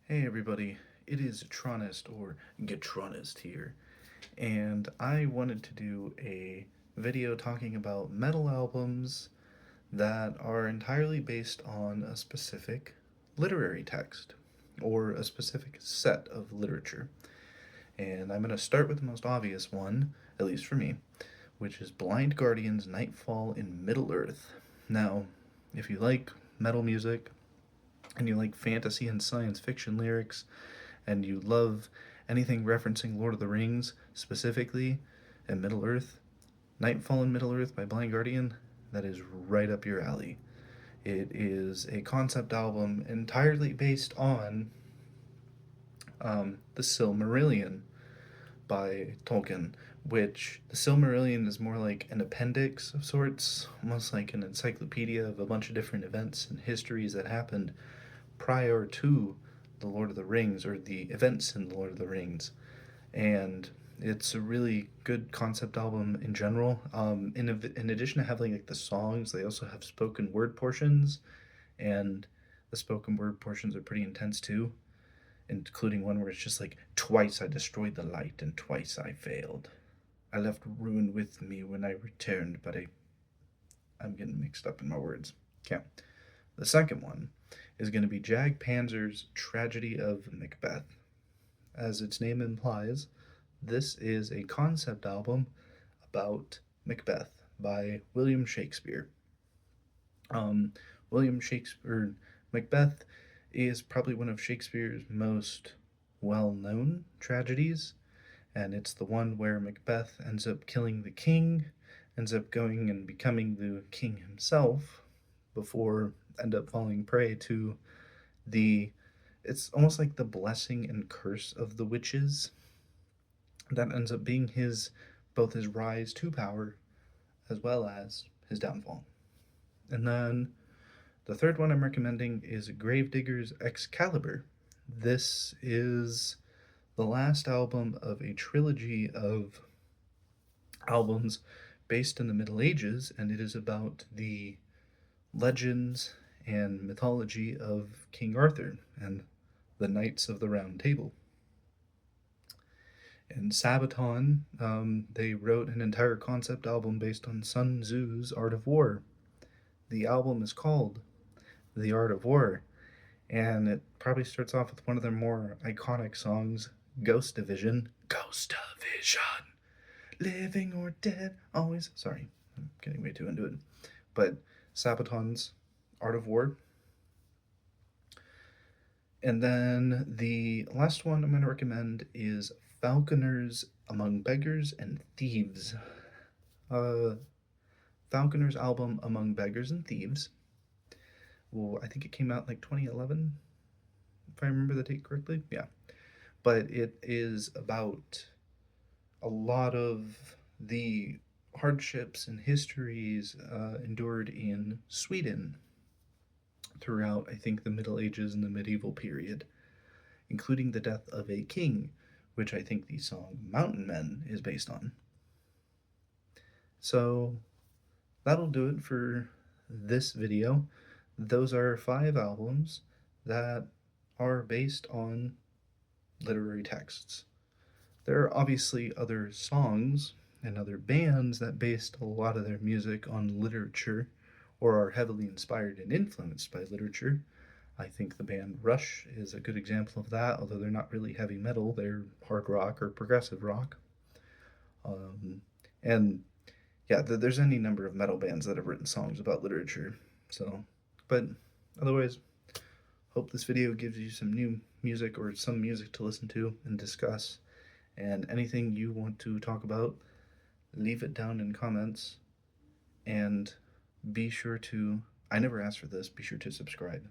Hey everybody, it is Tronist or Getronist here, and I wanted to do a video talking about metal albums that are entirely based on a specific literary text or a specific set of literature. And I'm going to start with the most obvious one, at least for me, which is Blind Guardian's Nightfall in Middle-earth. Now, if you like metal music, and you like fantasy and science fiction lyrics, and you love anything referencing Lord of the Rings specifically and Middle Earth, Nightfall in Middle Earth by Blind Guardian, that is right up your alley. It is a concept album entirely based on the Silmarillion by Tolkien, which the Silmarillion is more like an appendix of sorts, almost like an encyclopedia of a bunch of different events and histories that happened prior to the Lord of the Rings, or the events in the Lord of the Rings. And it's a really good concept album in general. In addition to having like the songs, they also have spoken word portions, and the spoken word portions are pretty intense too, including one where it's just like, twice I destroyed the light and twice I failed. I left ruin with me when I returned, but I'm getting mixed up in my words. Okay. The second one is going to be Jag Panzer's Tragedy of Macbeth. As its name implies, this is a concept album about Macbeth by William Shakespeare. William Shakespeare, Macbeth is probably one of Shakespeare's most well-known tragedies, and it's the one where Macbeth ends up killing the king, ends up going and becoming the king himself, before end up falling prey to it's almost like the blessing and curse of the witches that ends up being both his rise to power as well as his downfall. And then the third one I'm recommending is Gravedigger's Excalibur. This is the last album of a trilogy of albums based in the Middle Ages, and it is about the legends and mythology of King Arthur and the Knights of the Round Table. In Sabaton, they wrote an entire concept album based on Sun Tzu's Art of War. The album is called The Art of War, and it probably starts off with one of their more iconic songs, Ghost Division. Ghost Division! Living or dead, always. Sorry, I'm getting way too into it. But Sabaton's Art of War. And then the last one I'm going to recommend is Falconer's Among Beggars and Thieves. Falconer's album Among Beggars and Thieves. Well, I think it came out like 2011, if I remember the date correctly. Yeah. But it is about a lot of the hardships and histories endured in Sweden throughout, I think, the Middle Ages and the medieval period, including the death of a king, which I think the song Mountain Men is based on. So that'll do it for this video. Those are 5 albums that are based on literary texts. There are obviously other songs and other bands that based a lot of their music on literature or are heavily inspired and influenced by literature. I think the band Rush is a good example of that, although they're not really heavy metal, they're hard rock or progressive rock. And yeah, there's any number of metal bands that have written songs about literature. But otherwise, hope this video gives you some new music or some music to listen to and discuss. And anything you want to talk about, leave it down in comments. And be sure to, I never asked for this, be sure to subscribe.